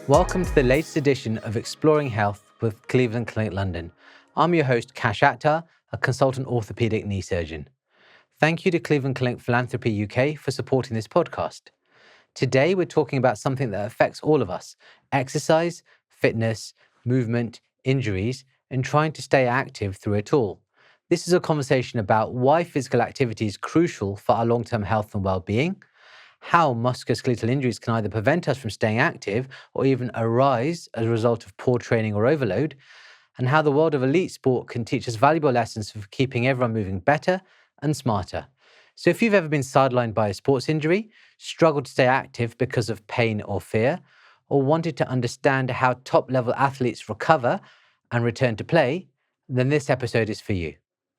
Welcome to the latest edition of Exploring Health with Cleveland Clinic London. I'm your host, Kash Akhtar, a consultant orthopaedic knee surgeon. Thank you to Cleveland Clinic Philanthropy UK for supporting this podcast. Today, we're talking about something that affects all of us: exercise, fitness, movement, injuries, and trying to stay active through it all. This is a conversation about why physical activity is crucial for our long-term health and well-being, how musculoskeletal injuries can either prevent us from staying active or even arise as a result of poor training or overload, and how the world of elite sport can teach us valuable lessons for keeping everyone moving better and smarter. So if you've ever been sidelined by a sports injury, struggled to stay active because of pain or fear, or wanted to understand how top-level athletes recover and return to play, then this episode is for you.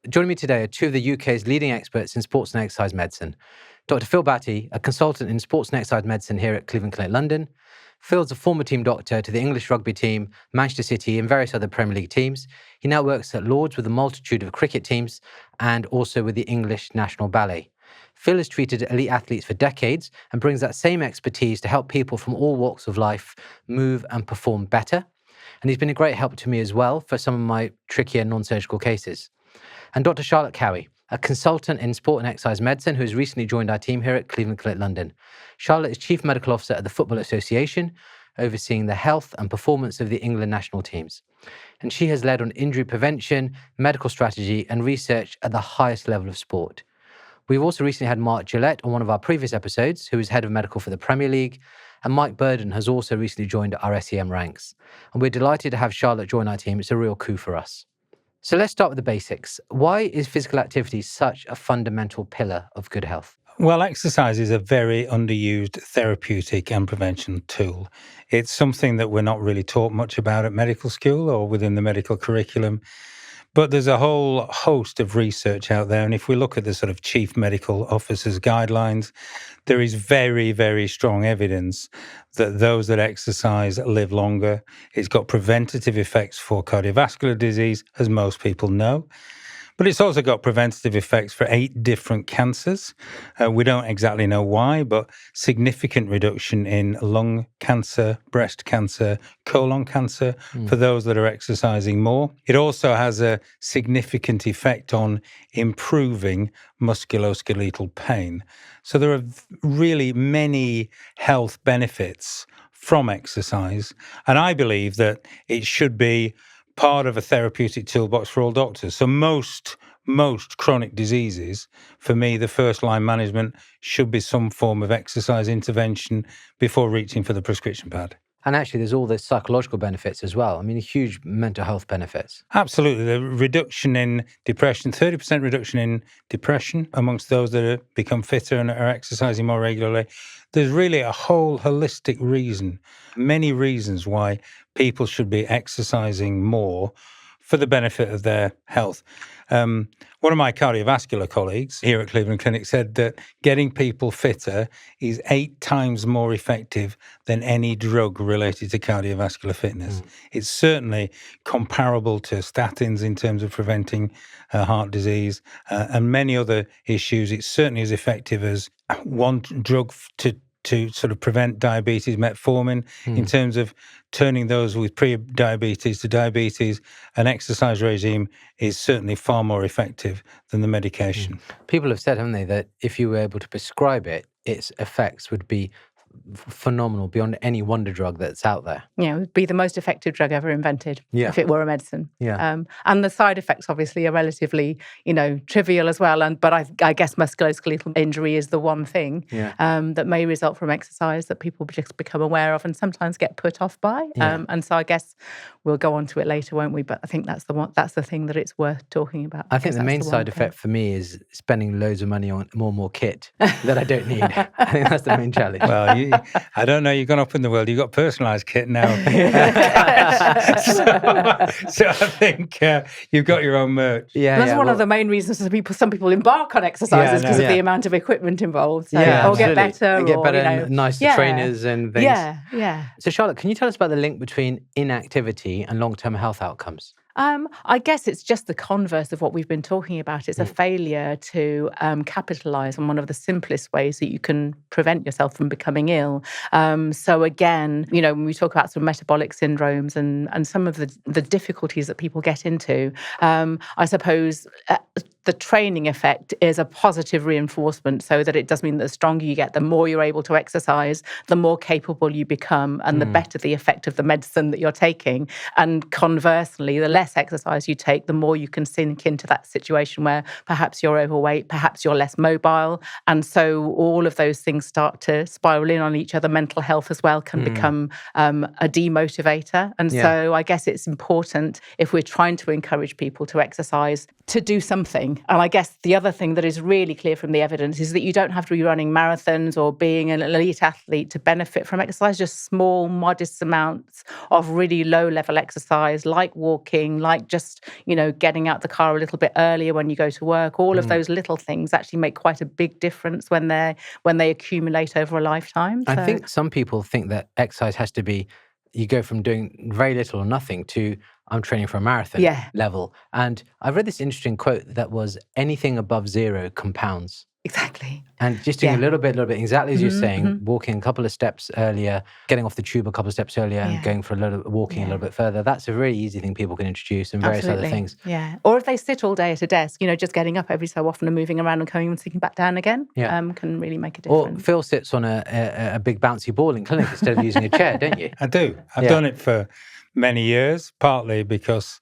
Joining me today are two of the UK's leading experts in sports and exercise medicine. Dr. Phil Batty, a consultant in sports and exercise medicine here at Cleveland Clinic London. Phil's a former team doctor to the English rugby team, Manchester City, and various other Premier League teams. He now works at Lords with a multitude of cricket teams and also with the English National Ballet. Phil has treated elite athletes for decades and brings that same expertise to help people from all walks of life move and perform better. And he's been a great help to me as well for some of my trickier non-surgical cases. And Dr. Charlotte Cowie, a consultant in sport and exercise medicine who has recently joined our team here at Cleveland Clinic London. Charlotte is Chief Medical Officer at the Football Association, overseeing the health and performance of the England national teams. And she has led on injury prevention, medical strategy, and research at the highest level of sport. We've also recently had Mark Gillette on one of our previous episodes, who is Head of Medical for the Premier League, and Mike Burden has also recently joined our SEM ranks. And we're delighted to have Charlotte join our team. It's a real coup for us. So let's start with the basics. Why is physical activity such a fundamental pillar of good health? Well, exercise is a very underused therapeutic and prevention tool. It's something that we're not really taught much about at medical school or within the medical curriculum. But there's a whole host of research out there. And if we look at the sort of chief medical officer's guidelines, there is very, very strong evidence that those that exercise live longer. It's got preventative effects for cardiovascular disease, as most people know. But it's also got preventative effects for 8 different cancers. We don't exactly know why, but significant reduction in lung cancer, breast cancer, colon cancer for those that are exercising more. It also has a significant effect on improving musculoskeletal pain. So there are really many health benefits from exercise. And I believe that it should be part of a therapeutic toolbox for all doctors. So most chronic diseases, for me, the first line management should be some form of exercise intervention before reaching for the prescription pad. And actually, there's all the psychological benefits as well. I mean, huge mental health benefits. Absolutely. The reduction in depression, 30% reduction in depression amongst those that become fitter and are exercising more regularly. There's really a whole holistic reason, many reasons why people should be exercising more for the benefit of their health. One of my cardiovascular colleagues here at Cleveland Clinic said that getting people fitter is 8 times more effective than any drug related to cardiovascular fitness. It's certainly comparable to statins in terms of preventing heart disease and many other issues. It's certainly as effective as one drug to sort of prevent diabetes, metformin, in terms of turning those with pre-diabetes to diabetes. An exercise regime is certainly far more effective than the medication. People have said, haven't they, that if you were able to prescribe it, its effects would be phenomenal beyond any wonder drug that's out there. Yeah, it would be the most effective drug ever invented if it were a medicine. Yeah. And the side effects obviously are relatively, trivial as well. But I guess musculoskeletal injury is the one thing that may result from exercise that people just become aware of and sometimes get put off by. And so I guess we'll go on to it later, won't we? But I think that's the thing that it's worth talking about. I think the main side effect for me is spending loads of money on more and more kit that I don't need. I think that's the main challenge. Well, I don't know, you've gone up in the world, you've got personalised kit now. so I think you've got your own merch. That's one of the main reasons some people embark on exercises because of the amount of equipment involved. So, or get better. Nicer trainers and things. Yeah. So Charlotte, can you tell us about the link between inactivity and long-term health outcomes? I guess it's just the converse of what we've been talking about. It's a failure to capitalize on one of the simplest ways that you can prevent yourself from becoming ill. So again, when we talk about some metabolic syndromes and some of the difficulties that people get into, I suppose the training effect is a positive reinforcement, so that it does mean that the stronger you get, the more you're able to exercise, the more capable you become, and the better the effect of the medicine that you're taking. And conversely, the less exercise you take, the more you can sink into that situation where perhaps you're overweight, perhaps you're less mobile. And so all of those things start to spiral in on each other. Mental health as well can become a demotivator. And so I guess it's important, if we're trying to encourage people to exercise, to do something. And I guess the other thing that is really clear from the evidence is that you don't have to be running marathons or being an elite athlete to benefit from exercise. Just small, modest amounts of really low-level exercise, like walking, like just, getting out the car a little bit earlier when you go to work. All of those little things actually make quite a big difference when they accumulate over a lifetime. I think some people think that exercise has to be, you go from doing very little or nothing to I'm training for a marathon level. And I've read this interesting quote that was anything above 0 compounds. Exactly. And just doing a little bit, exactly as you're saying, walking a couple of steps earlier, getting off the tube a couple of steps earlier and going for walking a little bit further. That's a really easy thing people can introduce, and various other things. Yeah. Or if they sit all day at a desk, just getting up every so often and moving around and coming and sitting back down again can really make a difference. Or Phil sits on a big bouncy ball in clinic instead of using a chair, don't you? I do. I've done it for many years, partly because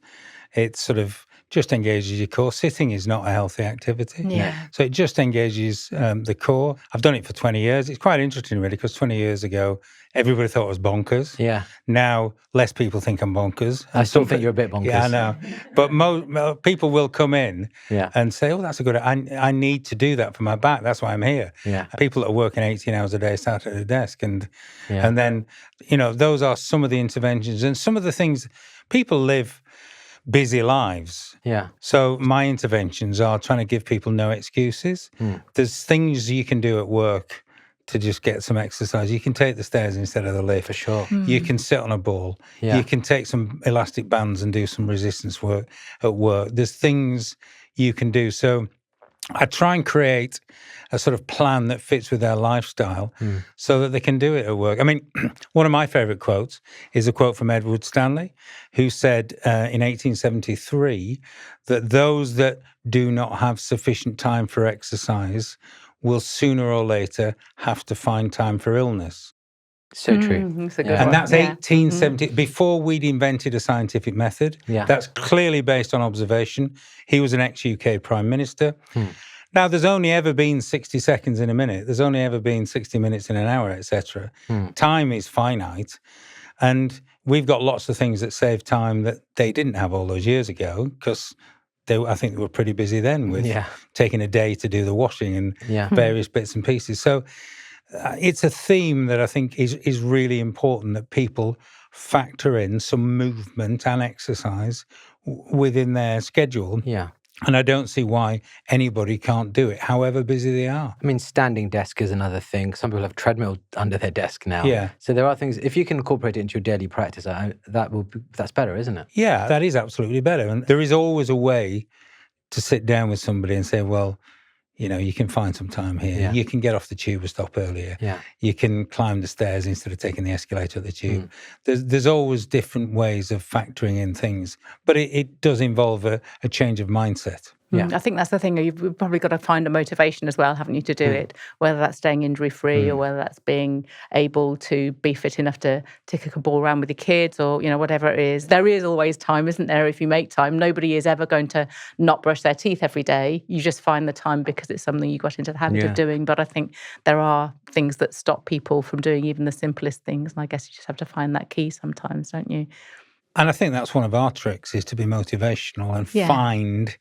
it sort of just engages your core. Sitting is not a healthy activity. Yeah. So it just engages the core. I've done it for 20 years. It's quite interesting, really, because 20 years ago, everybody thought I was bonkers. Yeah. Now, less people think I'm bonkers. I still think you're a bit bonkers. Yeah, I know. But people will come in and say, oh, that's a good, I need to do that for my back. That's why I'm here. Yeah. People that are working 18 hours a day sat at a desk. And then, those are some of the interventions and some of the things. People live busy lives. Yeah. So my interventions are trying to give people no excuses. There's things you can do at work to just get some exercise. You can take the stairs instead of the lift. For sure. You can sit on a ball. Yeah. You can take some elastic bands and do some resistance work at work. There's things you can do. So I try and create a sort of plan that fits with their lifestyle so that they can do it at work. I mean, one of my favourite quotes is a quote from Edward Stanley, who said in 1873 that those that do not have sufficient time for exercise will sooner or later have to find time for illness. So true. That's a good And one. that's 1870, before we'd invented a scientific method. Yeah. That's clearly based on observation. He was an ex-UK Prime Minister. Now, there's only ever been 60 seconds in a minute. There's only ever been 60 minutes in an hour, etc. Time is finite. And we've got lots of things that save time that they didn't have all those years ago, because I think they were pretty busy then with taking a day to do the washing and various bits and pieces. So it's a theme that I think is really important, that people factor in some movement and exercise within their schedule. Yeah. And I don't see why anybody can't do it, however busy they are. I mean, standing desk is another thing. Some people have treadmill under their desk now. Yeah. So there are things, if you can incorporate it into your daily practice, that's better, isn't it? Yeah, that is absolutely better. And there is always a way to sit down with somebody and say, well, you can find some time here. Yeah. You can get off the tube and stop earlier. Yeah. You can climb the stairs instead of taking the escalator at the tube. There's always different ways of factoring in things, but it does involve a change of mindset. Yeah. I think that's the thing. You've probably got to find a motivation as well, haven't you, to do it, whether that's staying injury-free or whether that's being able to be fit enough to kick a ball around with your kids or, whatever it is. There is always time, isn't there, if you make time? Nobody is ever going to not brush their teeth every day. You just find the time because it's something you got into the habit of doing. But I think there are things that stop people from doing even the simplest things. And I guess you just have to find that key sometimes, don't you? And I think that's one of our tricks, is to be motivational and find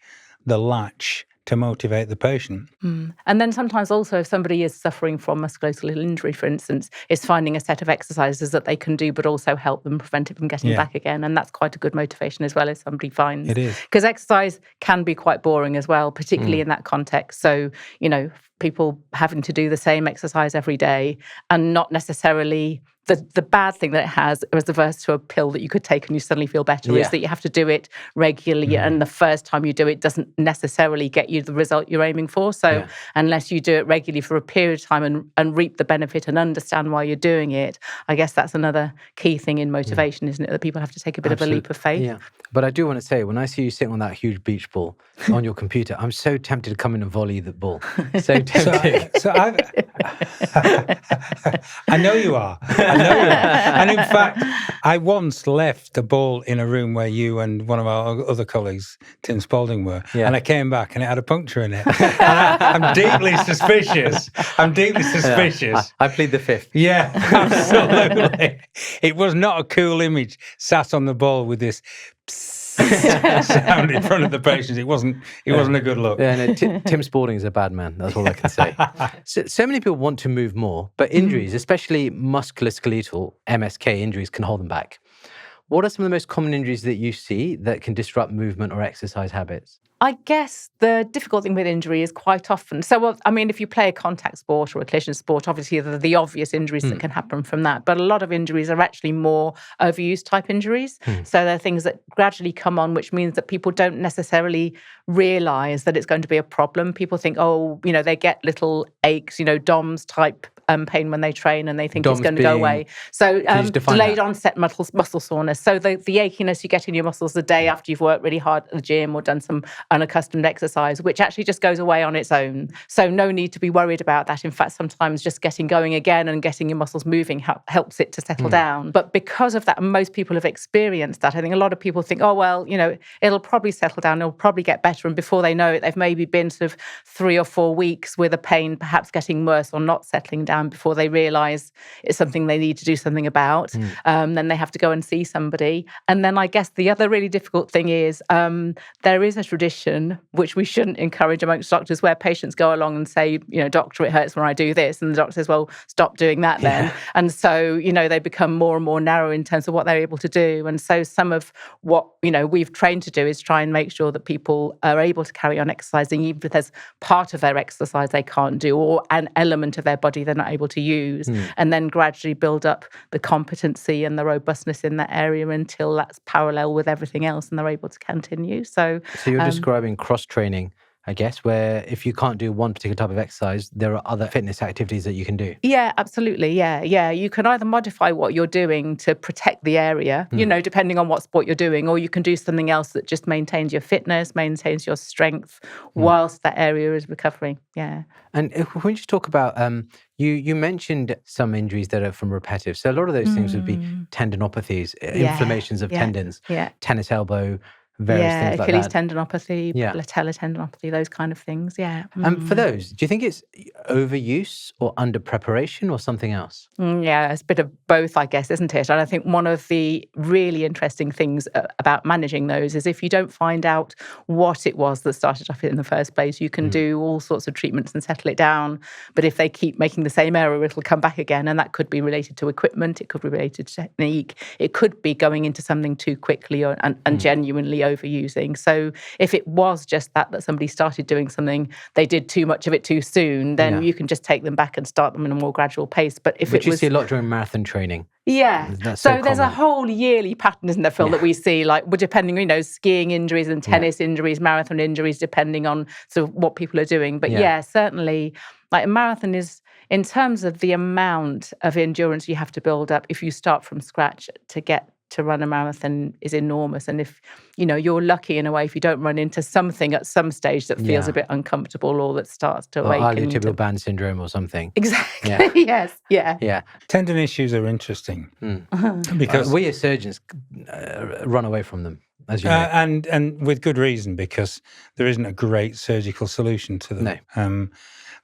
the latch to motivate the patient. And then sometimes also if somebody is suffering from musculoskeletal injury, for instance, is finding a set of exercises that they can do but also help them prevent it from getting back again. And that's quite a good motivation as well, as somebody finds. It is. Because exercise can be quite boring as well, particularly in that context. So, people having to do the same exercise every day and not necessarily the bad thing that it has, as averse to a pill that you could take and you suddenly feel better, is that you have to do it regularly, and the first time you do it doesn't necessarily get you the result you're aiming for. So unless you do it regularly for a period of time and reap the benefit and understand why you're doing it, I guess that's another key thing in motivation, isn't it? That people have to take a bit of a leap of faith. Yeah. But I do want to say, when I see you sitting on that huge beach ball on your computer, I'm so tempted to come in and volley the ball. So tempted. I know you are. And in fact, I once left a ball in a room where you and one of our other colleagues, Tim Spalding, were. Yeah. And I came back and it had a puncture in it. I'm deeply suspicious. Yeah. I plead the fifth. Yeah, absolutely. It was not a cool image, sat on the ball with this sound in front of the patients. It wasn't a good look. Yeah, no, Tim Spalding is a bad man. That's all I can say. So many people want to move more, but injuries, especially musculoskeletal MSK injuries, can hold them back. What are some of the most common injuries that you see that can disrupt movement or exercise habits? I guess the difficult thing with injury is quite often, if you play a contact sport or a collision sport, obviously there are the obvious injuries that can happen from that. But a lot of injuries are actually more overuse type injuries. So they're things that gradually come on, which means that people don't necessarily realise that it's going to be a problem. People think, they get little aches, DOMS type pain when they train, and they think it's going to go away. So delayed onset muscle soreness. So the achiness you get in your muscles the day after you've worked really hard at the gym or done some unaccustomed exercise, which actually just goes away on its own. So no need to be worried about that. In fact, sometimes just getting going again and getting your muscles moving helps it to settle down. But because of that, and most people have experienced that, I think a lot of people think, it'll probably settle down, it'll probably get better. And before they know it, they've maybe been sort of 3 or 4 weeks with a pain perhaps getting worse or not settling down before they realise it's something they need to do something about. Then they have to go and see somebody. And then I guess the other really difficult thing is there is a tradition, which we shouldn't encourage amongst doctors, where patients go along and say, doctor, it hurts when I do this. And the doctor says, well, stop doing that then. And so, they become more and more narrow in terms of what they're able to do. And so some of what, we've trained to do is try and make sure that people are able to carry on exercising, even if there's part of their exercise they can't do or an element of their body they're not able to use, and then gradually build up the competency and the robustness in that area until that's parallel with everything else and they're able to continue. So you're describing cross-training, I guess, where if you can't do one particular type of exercise, there are other fitness activities that you can do. Yeah, absolutely. Yeah. You can either modify what you're doing to protect the area, depending on what sport you're doing, or you can do something else that just maintains your fitness, maintains your strength whilst that area is recovering. Yeah. And if we just talk about, you mentioned some injuries that are from repetitive. So a lot of those things would be tendinopathies, inflammations of tendons, tennis elbow, various things like that. Achilles tendinopathy, patella tendinopathy, those kind of things, And for those, do you think it's overuse or under preparation or something else? It's a bit of both, I guess, isn't it? And I think one of the really interesting things about managing those is if you don't find out what it was that started off in the first place, you can do all sorts of treatments and settle it down. But if they keep making the same error, it'll come back again. And that could be related to equipment, it could be related to technique, it could be going into something too quickly and genuinely overusing. So if it was just that somebody started doing something, they did too much of it too soon, then you can just take them back and start them in a more gradual pace. But you see a lot during marathon training. Yeah. So there's a whole yearly pattern, isn't there, Phil, that we see, like, depending, skiing injuries and tennis injuries, marathon injuries, depending on sort of what people are doing. But certainly, like a marathon is, in terms of the amount of endurance you have to build up, if you start from scratch to get to run a marathon, is enormous. And if, you're lucky in a way, if you don't run into something at some stage that feels a bit uncomfortable or that starts to awaken. Iliotibial band syndrome or something. Exactly. Yes. Yeah. Tendon issues are interesting because we as surgeons run away from them, as you know. And with good reason, because there isn't a great surgical solution to them. No.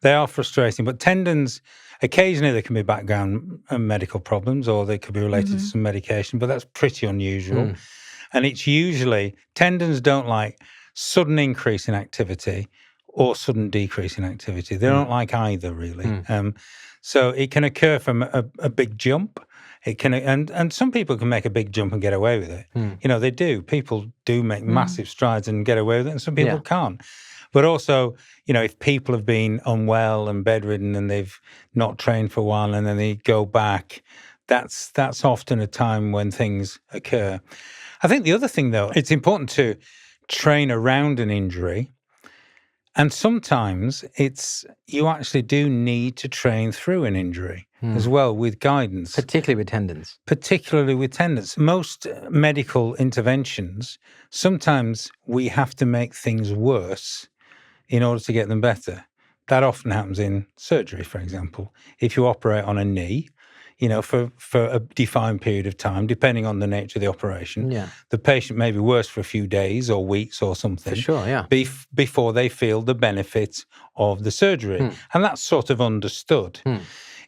They are frustrating, but tendons, occasionally there can be background medical problems or they could be related to some medication, but that's pretty unusual. And it's usually, tendons don't like sudden increase in activity or sudden decrease in activity. They don't like either, really. So it can occur from a big jump. It can, and some people can make a big jump and get away with it. They do. People do make massive strides and get away with it, and some people can't. But also, if people have been unwell and bedridden and they've not trained for a while and then they go back, that's often a time when things occur. I think the other thing, though, it's important to train around an injury. And sometimes you actually do need to train through an injury as well with guidance. Particularly with tendons. Particularly with tendons. Most medical interventions, sometimes we have to make things worse in order to get them better. That often happens in surgery, for example. If you operate on a knee, for a defined period of time, depending on the nature of the operation, the patient may be worse for a few days or weeks or something. For sure, yeah. Before they feel the benefits of the surgery. And that's sort of understood.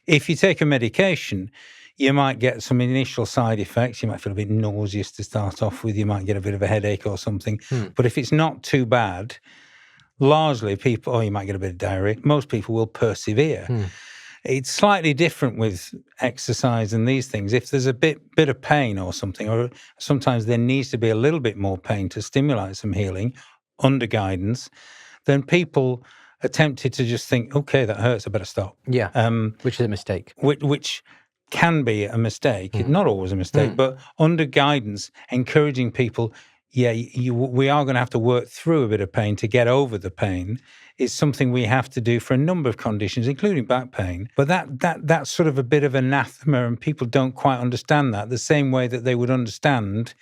If you take a medication, you might get some initial side effects. You might feel a bit nauseous to start off with. You might get a bit of a headache or something. But if it's not too bad, largely you might get a bit of diarrhea. Most people will persevere. It's slightly different with exercise and these things. If there's a bit of pain or something, or sometimes there needs to be a little bit more pain to stimulate some healing under guidance, then people are tempted to just think, okay, that hurts, I better stop. Yeah, which is a mistake. Which can be a mistake. Not always a mistake, but under guidance, encouraging people, we are going to have to work through a bit of pain to get over the pain is something we have to do for a number of conditions, including back pain. But that's sort of a bit of anathema, and people don't quite understand that, the same way that they would understand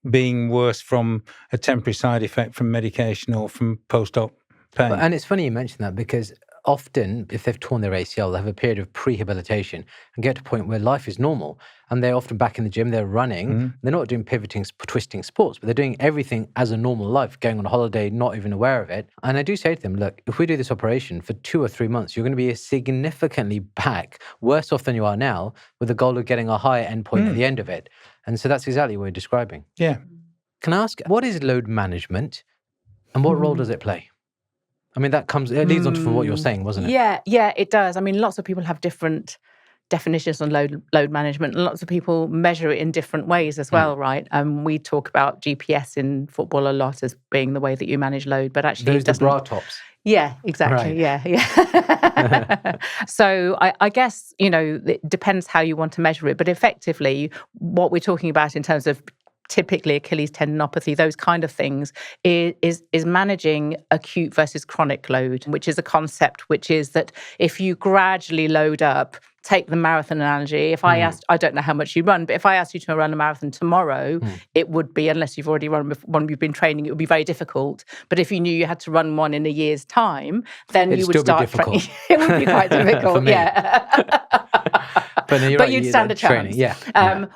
being worse from a temporary side effect from medication or from post-op pain. And it's funny you mention that, because often, if they've torn their ACL, they have a period of prehabilitation and get to a point where life is normal. And they're often back in the gym, they're running. They're not doing pivoting, twisting sports, but they're doing everything as a normal life, going on a holiday, not even aware of it. And I do say to them, look, if we do this operation for 2 or 3 months, you're going to be significantly back, worse off than you are now, with the goal of getting a higher endpoint at the end of it. And so that's exactly what you're describing. Yeah. Can I ask, what is load management and what role does it play? I mean, it leads on to what you're saying, wasn't it? Yeah, it does. I mean, lots of people have different definitions on load management, and lots of people measure it in different ways as well, right? We talk about GPS in football a lot as being the way that you manage load, but actually Those are bra tops. Yeah, exactly. Right. Yeah. So I guess, it depends how you want to measure it, but effectively what we're talking about in terms of typically Achilles tendinopathy, those kind of things, is managing acute versus chronic load, which is a concept which is that if you gradually load up, take the marathon analogy. If I don't know how much you run, but if I asked you to run a marathon tomorrow, it would be, unless you've already run one you've been training, it would be very difficult. But if you knew you had to run one in a year's time, then you would start training. It would be quite difficult, yeah. But you'd stand a chance.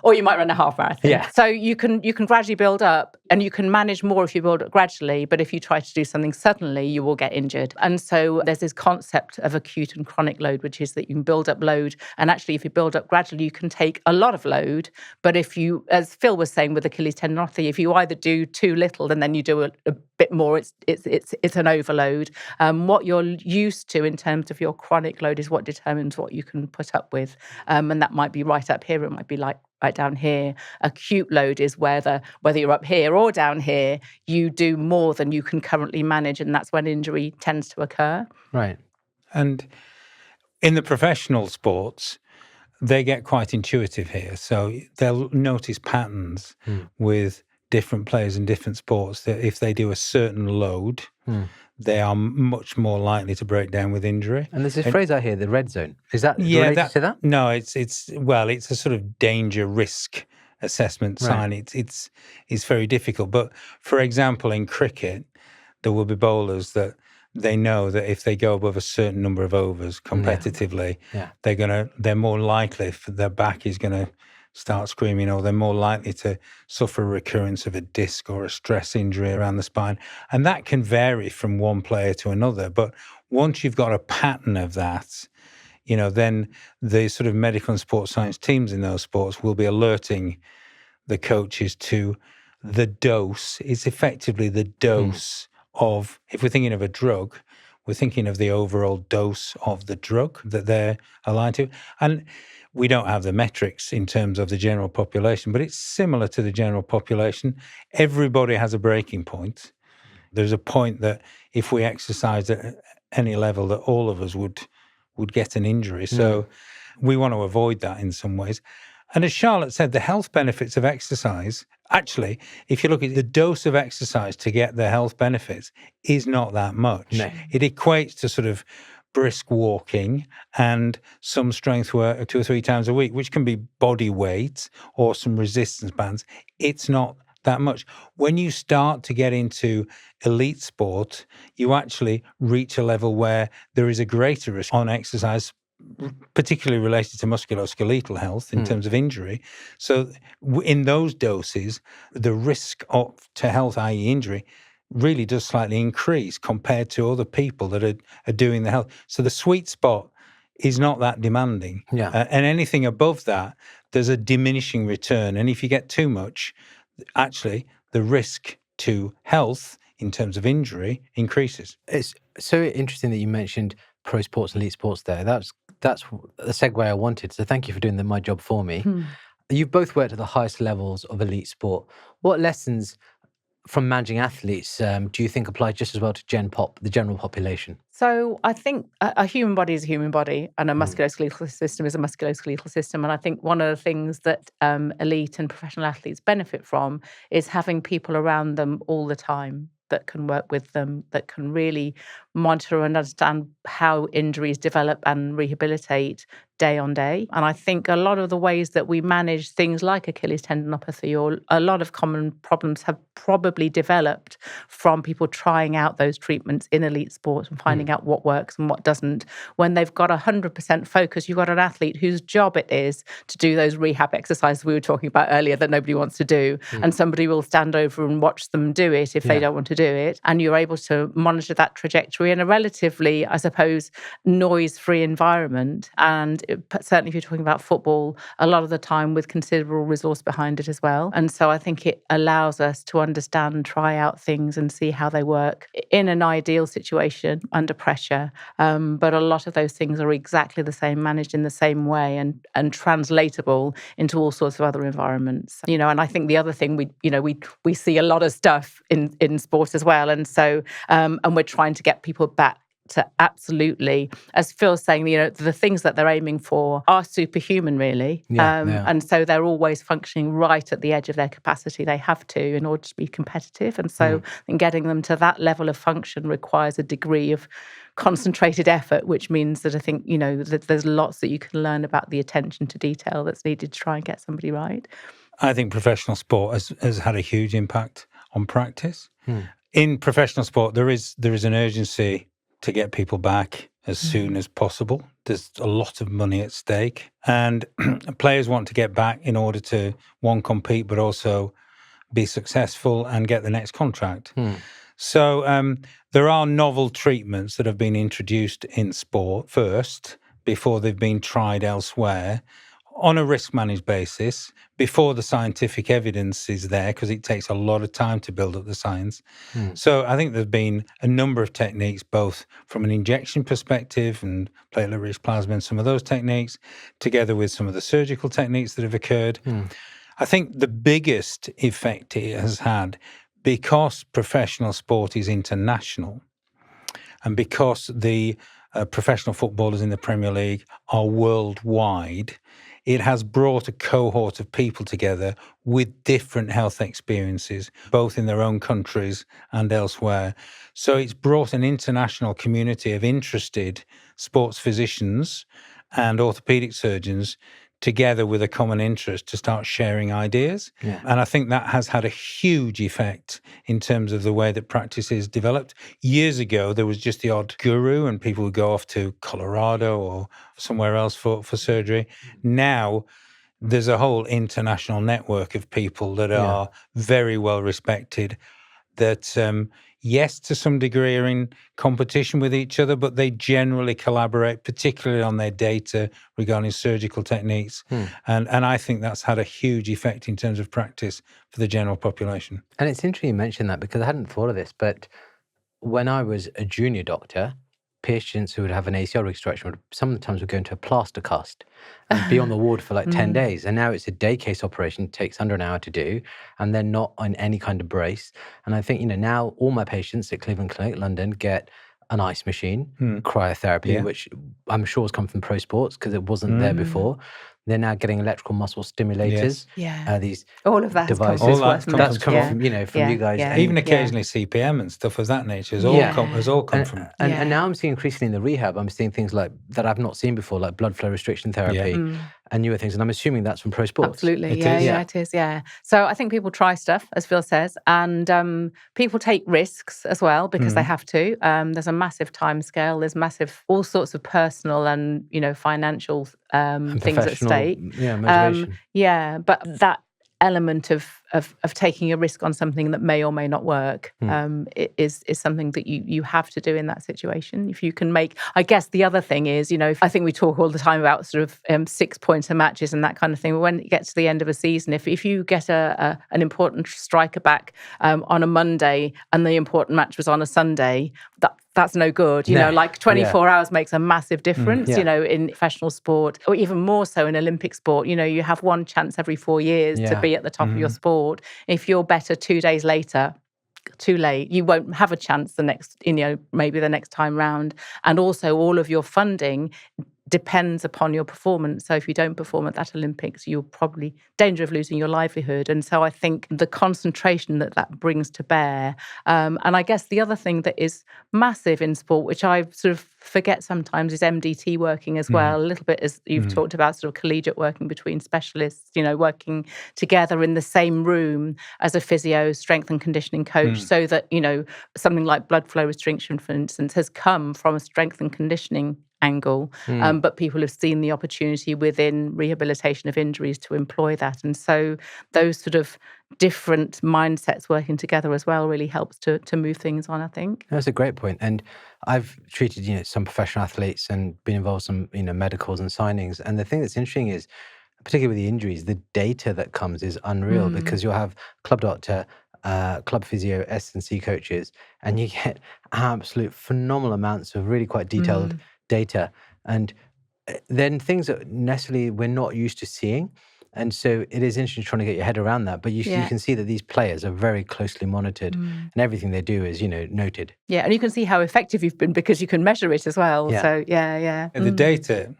Or you might run a half marathon. Yeah. So you can gradually build up, and you can manage more if you build up gradually. But if you try to do something suddenly, you will get injured. And so there's this concept of acute and chronic load, which is that you can build up load. And actually, if you build up gradually, you can take a lot of load. But if you, as Phil was saying with Achilles tendinopathy, if you either do too little and then you do a bit more, it's an overload. What you're used to in terms of your chronic load is what determines what you can put up with. And that might be right up here, it might be like right down here. Acute load is whether you're up here or down here, you do more than you can currently manage, and that's when injury tends to occur. Right. And in the professional sports, they get quite intuitive here. So they'll notice patterns with different players in different sports, that if they do a certain load, they are much more likely to break down with injury. And there's this phrase out here, the red zone. Is that related to that? No, it's a sort of danger risk assessment sign. Right. It's very difficult. But for example, in cricket, there will be bowlers that they know that if they go above a certain number of overs competitively, they're more likely for their back is going to start screaming, or they're more likely to suffer a recurrence of a disc or a stress injury around the spine. And that can vary from one player to another. But once you've got a pattern of that, then the sort of medical and sports science teams in those sports will be alerting the coaches to the dose. It's effectively the dose of, if we're thinking of a drug, we're thinking of the overall dose of the drug that they're aligned to. And we don't have the metrics in terms of the general population, but it's similar to the general population. Everybody has a breaking point. There's a point that if we exercise at any level, that all of us would get an injury. So we want to avoid that in some ways. And as Charlotte said, the health benefits of exercise, actually, if you look at the dose of exercise to get the health benefits, is not that much. No. It equates to sort of brisk walking and some strength work 2 or 3 times a week, which can be body weight or some resistance bands. It's not that much. When you start to get into elite sport, you actually reach a level where there is a greater risk on exercise, particularly related to musculoskeletal health in terms of injury. So in those doses, the risk to health, i.e. injury, really does slightly increase compared to other people that are doing the health. So the sweet spot is not that demanding. Yeah. And anything above that, there's a diminishing return. And if you get too much, actually the risk to health in terms of injury increases. It's so interesting that you mentioned pro sports and elite sports there. That's the segue I wanted. So thank you for doing my job for me. You've both worked at the highest levels of elite sport. What lessons from managing athletes do you think apply just as well to the general population? So I think a human body is a human body, and a musculoskeletal system is a musculoskeletal system. And I think one of the things that elite and professional athletes benefit from is having people around them all the time that can work with them, that can really monitor and understand how injuries develop and rehabilitate day on day. And I think a lot of the ways that we manage things like Achilles tendinopathy, or a lot of common problems, have probably developed from people trying out those treatments in elite sports and finding out what works and what doesn't. When they've got 100% focus, you've got an athlete whose job it is to do those rehab exercises we were talking about earlier that nobody wants to do. And somebody will stand over and watch them do it if they don't want to do it. And you're able to monitor that trajectory in a relatively, I suppose, noise-free environment. And certainly if you're talking about football, a lot of the time with considerable resource behind it as well. And so I think it allows us to understand, try out things and see how they work in an ideal situation under pressure. But a lot of those things are exactly the same, managed in the same way and translatable into all sorts of other environments. And I think the other thing we see a lot of stuff in sport as well. And so, and we're trying to get people back to absolutely, as Phil's saying, the things that they're aiming for are superhuman, really. And so they're always functioning right at the edge of their capacity. They have to in order to be competitive. And so getting them to that level of function requires a degree of concentrated effort, which means that I think, that there's lots that you can learn about the attention to detail that's needed to try and get somebody right. I think professional sport has had a huge impact on practice. In professional sport, there is an urgency to get people back as soon as possible. There's a lot of money at stake, and players want to get back in order to, one, compete, but also be successful and get the next contract. So there are novel treatments that have been introduced in sport first, before they've been tried elsewhere, on a risk-managed basis, before the scientific evidence is there, because it takes a lot of time to build up the science. So I think there's been a number of techniques, both from an injection perspective and platelet-rich plasma and some of those techniques, together with some of the surgical techniques that have occurred. I think the biggest effect it has had, because professional sport is international, and because the professional footballers in the Premier League are worldwide, it has brought a cohort of people together with different health experiences, both in their own countries and elsewhere. So it's brought an international community of interested sports physicians and orthopaedic surgeons together with a common interest to start sharing ideas. And I think that has had a huge effect in terms of the way that practice is developed. Years ago, there was just the odd guru and people would go off to Colorado or somewhere else for surgery. Now, there's a whole international network of people that are very well respected, that yes, to some degree are in competition with each other, but they generally collaborate, particularly on their data regarding surgical techniques. And I think that's had a huge effect in terms of practice for the general population. And it's interesting you mentioned that, because I hadn't thought of this, but when I was a junior doctor, patients who would have an ACL reconstruction would sometimes go into a plaster cast and be on the ward for like 10 days. And now it's a day case operation, it takes under an hour to do, and they're not on any kind of brace. And I think, now all my patients at Cleveland Clinic, London, get an ice machine, cryotherapy, which I'm sure has come from pro sports because it wasn't there before. They're now getting electrical muscle stimulators. Yeah. These all of that devices. has come All that That's come yeah. from you guys. Yeah. And even occasionally CPM and stuff of that nature has all come from. And now I'm seeing increasingly in the rehab, I'm seeing things like that I've not seen before, like blood flow restriction therapy and newer things. And I'm assuming that's from pro sports. Absolutely. It is. So I think people try stuff, as Phil says, and people take risks as well because they have to. There's a massive time scale. There's massive, all sorts of personal and, financial things at stake. Motivation. But that element of taking a risk on something that may or may not work is something that you have to do in that situation. If you can make, I guess the other thing is, I think we talk all the time about sort of 6-pointer matches and that kind of thing. But when it gets to the end of a season, if you get an important striker back on a Monday and the important match was on a Sunday, that's no good. 24 hours makes a massive difference, in professional sport, or even more so in Olympic sport. You have one chance every 4 years to be at the top of your sport. If you're better 2 days later, too late, you won't have a chance the next, maybe the next time round. And also all of your funding depends upon your performance. So if you don't perform at that Olympics, you're probably in danger of losing your livelihood. And so I think the concentration that brings to bear. And I guess the other thing that is massive in sport, which I sort of forget sometimes, is MDT working as well. A little bit as you've talked about, sort of collegiate working between specialists, working together in the same room as a physio, strength and conditioning coach, so that, something like blood flow restriction, for instance, has come from a strength and conditioning angle, but people have seen the opportunity within rehabilitation of injuries to employ that. And so those sort of different mindsets working together as well really helps to move things on, I think. That's a great point. And I've treated, some professional athletes and been involved in some, medicals and signings. And the thing that's interesting is, particularly with the injuries, the data that comes is unreal because you'll have club doctor, club physio, S&C coaches, and you get absolute phenomenal amounts of really quite detailed data, and then things that necessarily we're not used to seeing. And so it is interesting trying to get your head around that. But you can see that these players are very closely monitored and everything they do is, noted. Yeah, and you can see how effective you've been because you can measure it as well. Yeah. So, And the data,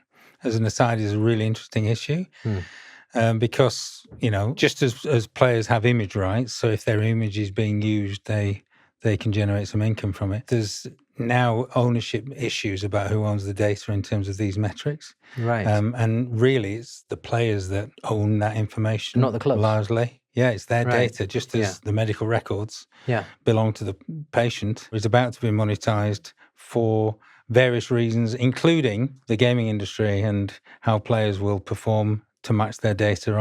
as an aside, is a really interesting issue because, just as players have image rights, so if their image is being used, they can generate some income from it. There's now ownership issues about who owns the data in terms of these metrics. Right. And really, it's the players that own that information. Not the clubs. Largely. Yeah, it's their data, just as the medical records belong to the patient. It's about to be monetized for various reasons, including the gaming industry and how players will perform to match their data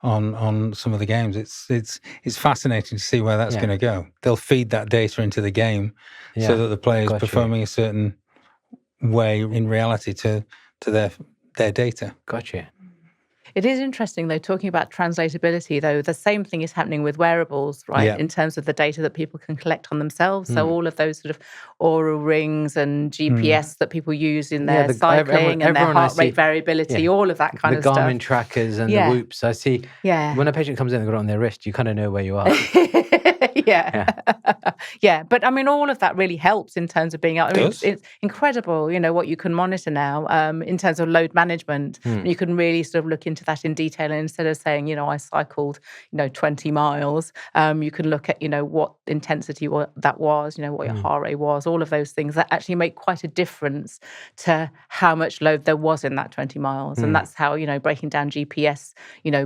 on some of the games. It's fascinating to see where that's going to go. They'll feed that data into the game so that the player's performing a certain way in reality to their data. Gotcha. It is interesting, though, talking about translatability, though, the same thing is happening with wearables, right, Yeah. in terms of the data that people can collect on themselves. So all of those sort of Oura rings and GPS that people use in their cycling and their heart rate variability, all of that kind of stuff. The Garmin trackers and the Whoops. I see when a patient comes in, they've got it on their wrist, you kind of know where you are. But I mean, all of that really helps in terms of being out. It's incredible, what you can monitor now in terms of load management. You can really sort of look into that in detail, and instead of saying, I cycled, 20 miles, you can look at, what intensity that was, what your heart rate was, all of those things that actually make quite a difference to how much load there was in that 20 miles. And that's how, breaking down GPS,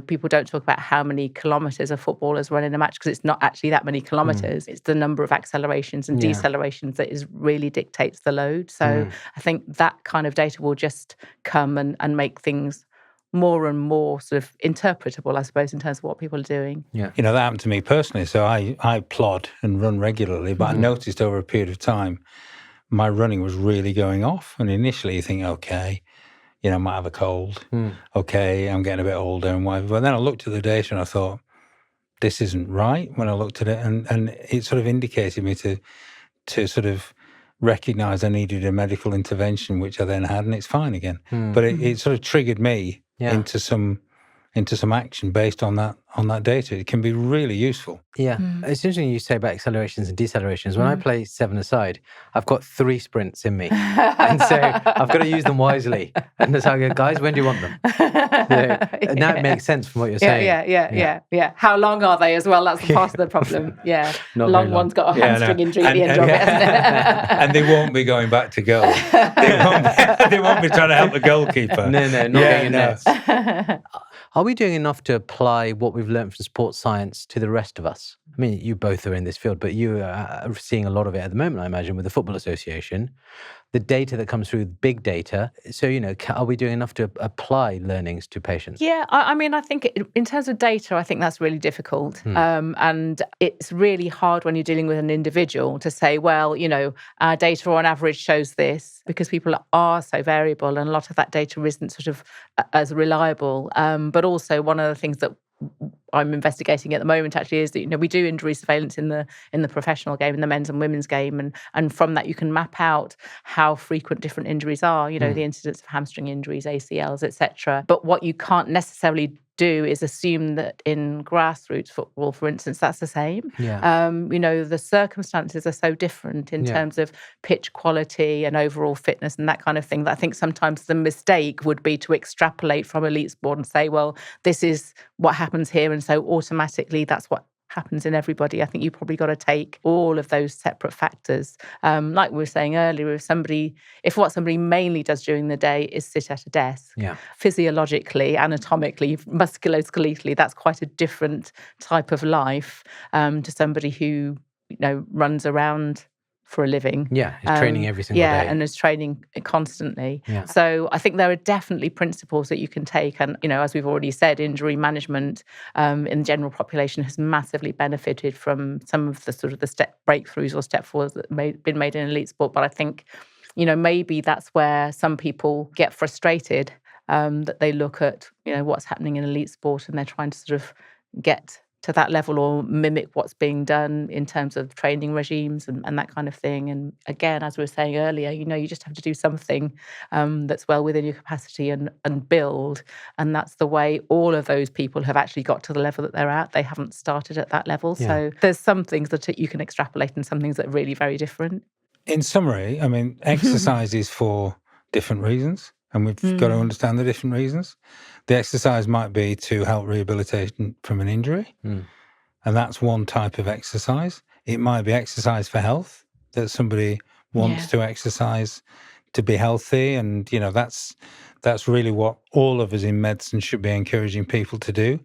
people don't talk about how many kilometers a footballer's run in a match because it's not actually that many kilometers. It's the number of accelerations and decelerations that really dictates the load. So I think that kind of data will just come and make things more and more sort of interpretable, I suppose, in terms of what people are doing. Yeah. That happened to me personally. So I plod and run regularly, but I noticed over a period of time, my running was really going off. And initially you think, okay, I might have a cold. Okay, I'm getting a bit older and whatever. But then I looked at the data and I thought, this isn't right when I looked at it. And it sort of indicated me to sort of recognize I needed a medical intervention, which I then had, and it's fine again. But it sort of triggered me into some into some action based on that data. It can be really useful. Yeah. It's interesting you say about accelerations and decelerations. When I play 7-a-side, I've got 3 sprints in me. And so I've got to use them wisely. And so I go, guys, when do you want them? So now it makes sense from what you're saying. Yeah. How long are they as well? That's part of the problem. Yeah. Long one's got a hamstring injury at the end of it, hasn't it? And they won't be going back to goal. They won't be trying to help the goalkeeper. No, not getting in nets. Are we doing enough to apply what we've learned from sports science to the rest of us? I mean, you both are in this field, but you are seeing a lot of it at the moment, I imagine, with the Football Association. The data that comes through, big data. So, are we doing enough to apply learnings to patients? Yeah, I mean, I think in terms of data, I think that's really difficult. And it's really hard when you're dealing with an individual to say, well, our data on average shows this, because people are so variable and a lot of that data isn't sort of as reliable. But also one of the things that I'm investigating at the moment actually is that we do injury surveillance in the professional game, in the men's and women's game, and from that you can map out how frequent different injuries are. The incidence of hamstring injuries, ACLs, etc. But what you can't necessarily do is assume that in grassroots football, for instance, that's the same. The circumstances are so different in terms of pitch quality and overall fitness and that kind of thing, that I think sometimes the mistake would be to extrapolate from elite sport and say, well, this is what happens here, and so automatically that's what happens in everybody. I think you probably got to take all of those separate factors. Like we were saying earlier, if what somebody mainly does during the day is sit at a desk, physiologically, anatomically, musculoskeletally, that's quite a different type of life to somebody who runs around for a living. Yeah, is training every single day. Yeah, and is training constantly. Yeah. So I think there are definitely principles that you can take. And, as we've already said, injury management in the general population has massively benefited from some of the sort of the step breakthroughs or step forwards that have been made in elite sport. But I think, maybe that's where some people get frustrated, that they look at, what's happening in elite sport and they're trying to sort of get to that level or mimic what's being done in terms of training regimes and that kind of thing. And again, as we were saying earlier, you just have to do something that's well within your capacity and build. And that's the way all of those people have actually got to the level that they're at. They haven't started at that level. Yeah. So there's some things that you can extrapolate and some things that are really very different. In summary, I mean, exercise is for different reasons. And we've got to understand the different reasons. The exercise might be to help rehabilitation from an injury. And that's one type of exercise. It might be exercise for health, that somebody wants to exercise to be healthy. And, that's really what all of us in medicine should be encouraging people to do.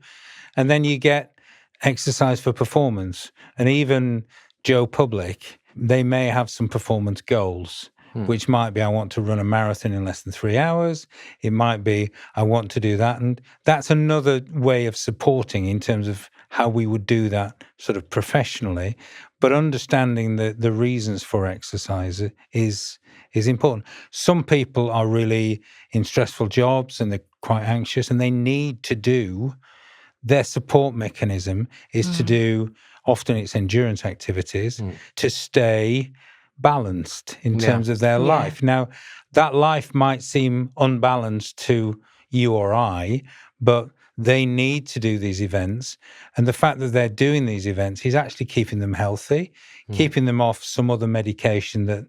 And then you get exercise for performance. And even Joe Public, they may have some performance goals, which might be, I want to run a marathon in less than 3 hours. It might be, I want to do that. And that's another way of supporting in terms of how we would do that sort of professionally. But understanding the reasons for exercise is important. Some people are really in stressful jobs and they're quite anxious and they need to do, their support mechanism is to do, often it's endurance activities, to stay balanced in terms of their life. Now, that life might seem unbalanced to you or I, but they need to do these events. And the fact that they're doing these events is actually keeping them healthy, keeping them off some other medication that,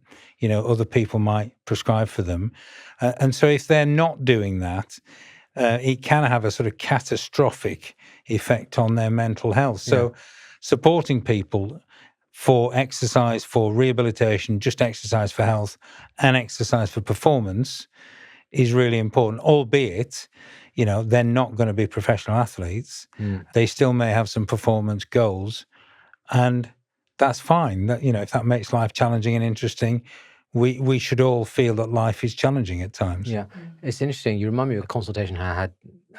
other people might prescribe for them. And so if they're not doing that, it can have a sort of catastrophic effect on their mental health. So supporting people for exercise, for rehabilitation, just exercise for health and exercise for performance is really important, albeit, they're not going to be professional athletes. They still may have some performance goals, and that's fine. That, if that makes life challenging and interesting, we should all feel that life is challenging at times. Yeah. It's interesting. You remind me of a consultation I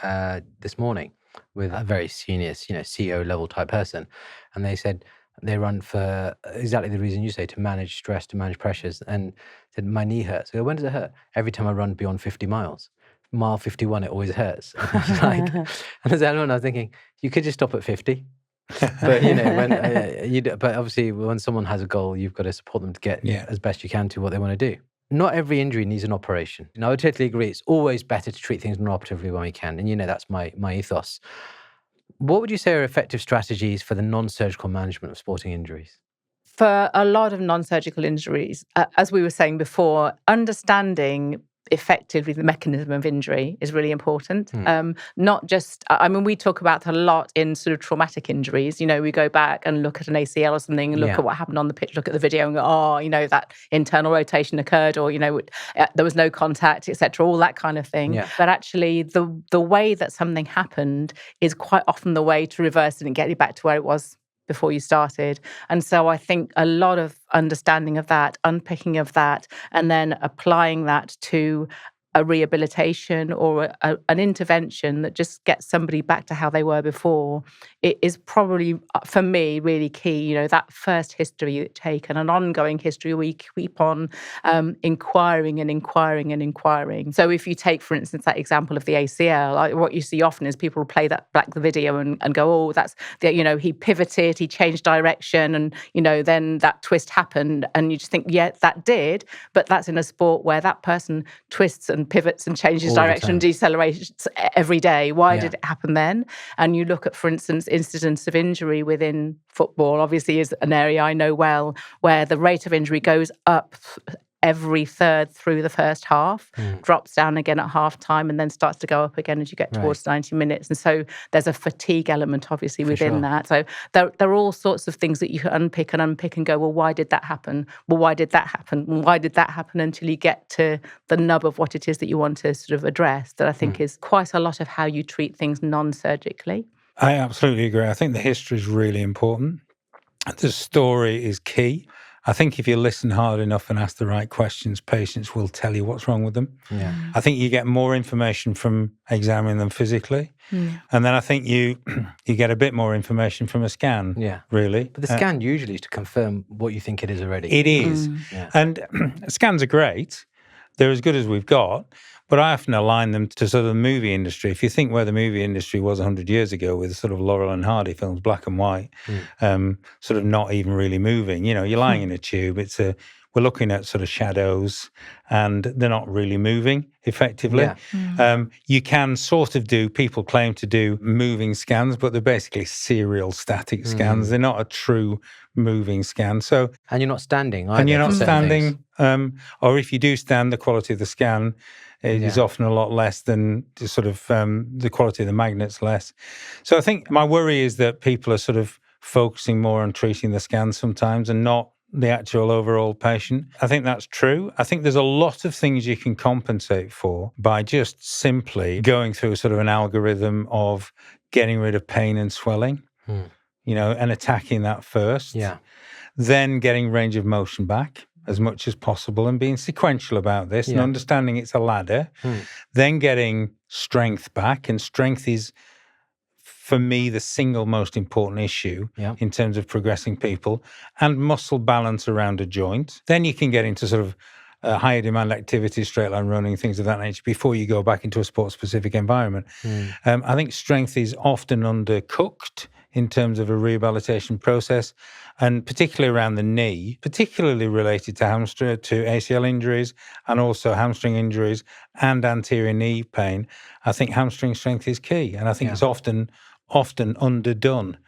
had this morning with a very senior, CEO level type person, and they said, they run for exactly the reason you say, to manage stress, to manage pressures. And said, my knee hurts. I go, when does it hurt? Every time I run beyond 50 miles. Mile 51, it always hurts. And I was thinking, you could just stop at 50. But, but obviously when someone has a goal, you've got to support them to get as best you can to what they want to do. not every injury needs an operation. I would totally agree. It's always better to treat things non-operatively when we can. And that's my ethos. What would you say are effective strategies for the non-surgical management of sporting injuries? For a lot of non-surgical injuries, as we were saying before, understanding effectively the mechanism of injury is really important. Not just, we talk about that a lot in sort of traumatic injuries. We go back and look at an ACL or something and look at what happened on the pitch, look at the video and go, that internal rotation occurred, or, there was no contact, etc., all that kind of thing. Yeah. But actually, the way that something happened is quite often the way to reverse it and get you back to where it was before you started. And so I think a lot of understanding of that, unpicking of that, and then applying that to a rehabilitation or an intervention that just gets somebody back to how they were before, it is probably, for me, really key. That first history you take and an ongoing history, we keep on inquiring and inquiring and inquiring. So if you take, for instance, that example of the ACL, what you see often is people play back the video and go, that's, he pivoted, he changed direction, and, then that twist happened. And you just think, yeah, that did, but that's in a sport where that person twists and pivots and changes direction and decelerates every day. Why did it happen then? And you look at, for instance, incidence of injury within football, obviously is an area I know well, where the rate of injury goes up every third through the first half, drops down again at half time, and then starts to go up again as you get towards 90 minutes. And so there's a fatigue element, obviously, within that. So there are all sorts of things that you can unpick and go, well, why did that happen? Well, why did that happen? Well, why did that happen? Until you get to the nub of what it is that you want to sort of address, that I think is quite a lot of how you treat things non-surgically. I absolutely agree. I think the history is really important. The story is key. I think if you listen hard enough and ask the right questions, patients will tell you what's wrong with them. Yeah. I think you get more information from examining them physically. And then I think you get a bit more information from a scan, really. But the scan usually is to confirm what you think it is already. It is. And scans are great. They're as good as we've got. But I often align them to sort of the movie industry. If you think where the movie industry was 100 years ago with sort of Laurel and Hardy films, black and white, sort of not even really moving. You're lying in a tube. We're looking at sort of shadows and they're not really moving effectively. You can sort of people claim to do moving scans, but they're basically serial static scans. They're not a true moving scan. And you're not standing either. And you're not standing. Or if you do stand, the quality of the scan is often a lot less than the sort of the quality of the magnet's less. So I think my worry is that people are sort of focusing more on treating the scan sometimes and not the actual overall patient. I think that's true. I think there's a lot of things you can compensate for by just simply going through sort of an algorithm of getting rid of pain and swelling, and attacking that first. Then getting range of motion back as much as possible and being sequential about this and understanding it's a ladder. Then getting strength back, and strength is, for me, the single most important issue in terms of progressing people, and muscle balance around a joint. Then you can get into sort of higher demand activities, straight line running, things of that nature, before you go back into a sport-specific environment. I think strength is often undercooked in terms of a rehabilitation process, and particularly around the knee, particularly related to ACL injuries and also hamstring injuries and anterior knee pain. I think hamstring strength is key, and I think it's often underdone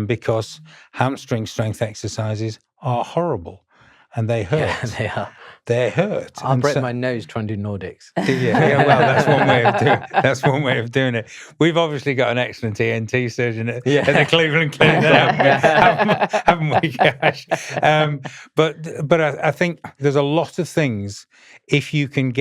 because hamstring strength exercises are horrible and they hurt. Yeah, they are. They hurt. I'll break my nose trying to do Nordics. Well, that's one way of doing it. That's one way of doing it. We've obviously got an excellent ENT surgeon at the Cleveland Clinic, haven't we, Cash? But I think there's a lot of things if you can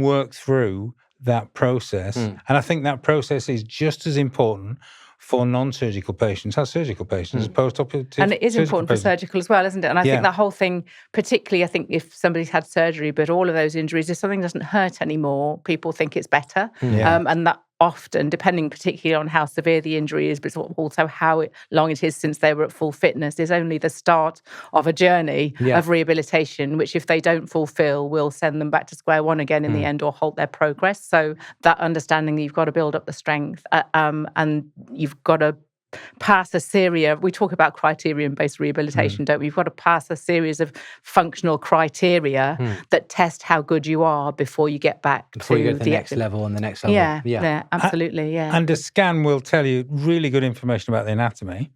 work through that process, and I think that process is just as important for non-surgical patients as surgical patients, as post-operative. And it is important for surgical as well, isn't it? And I think that whole thing, particularly, I think if somebody's had surgery, but all of those injuries, if something doesn't hurt anymore, people think it's better. And that often, depending particularly on how severe the injury is, but also how long it is since they were at full fitness, is only the start of a journey of rehabilitation, which if they don't fulfill, will send them back to square one again in the end, or halt their progress. So that understanding that you've got to build up the strength and you've got to pass a series. We talk about criterion-based rehabilitation, don't we? You've got to pass a series of functional criteria that test how good you are before you get back before to you get to the next level and the next level. Yeah, absolutely, yeah. And a scan will tell you really good information about the anatomy,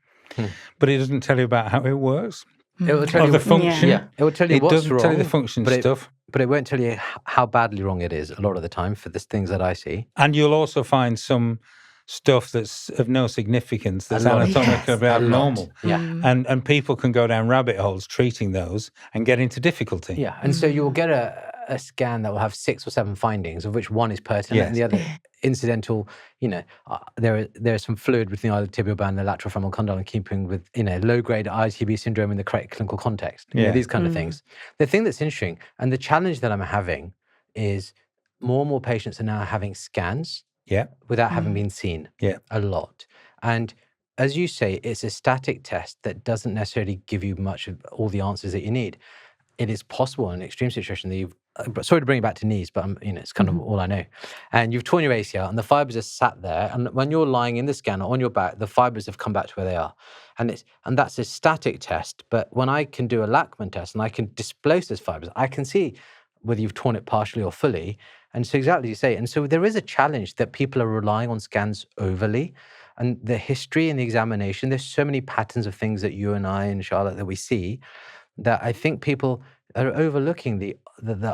but it doesn't tell you about how it works. It will tell you the function. Yeah, it will tell you it what's doesn't wrong. tell you the function stuff. But it won't tell you how badly wrong it is a lot of the time for the things that I see. And you'll also find some stuff that's of no significance, that's anatomically abnormal. Yeah. And people can go down rabbit holes treating those and get into difficulty. Yeah, and so you'll get a scan that will have 6 or 7 findings, of which one is pertinent and the other incidental. There's some fluid within the tibial band, the lateral femoral condyle, and keeping with low-grade ITB syndrome in the correct clinical context. These kind of things. The thing that's interesting, and the challenge that I'm having, is more and more patients are now having scans without having been seen a lot. And as you say, it's a static test that doesn't necessarily give you much of all the answers that you need. It is possible in an extreme situation that you've, sorry to bring it back to knees, but it's kind of all I know. And you've torn your ACL and the fibers are sat there. And when you're lying in the scanner on your back, the fibers have come back to where they are. And that's a static test. But when I can do a Lachman test and I can displace those fibers, I can see whether you've torn it partially or fully. And so exactly as you say. And so there is a challenge that people are relying on scans overly. And the history and the examination, there's so many patterns of things that you and I and Charlotte that we see, that I think people are overlooking the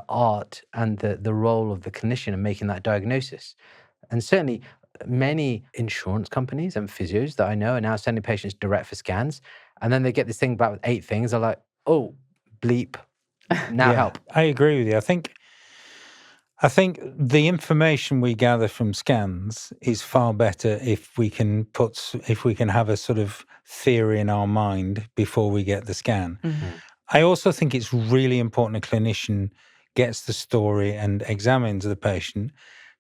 art and the role of the clinician in making that diagnosis. And certainly many insurance companies and physios that I know are now sending patients direct for scans. And then they get this thing back with 8 things. They're like, oh, bleep, now help. I agree with you. I think the information we gather from scans is far better if we can have a sort of theory in our mind before we get the scan. I also think it's really important a clinician gets the story and examines the patient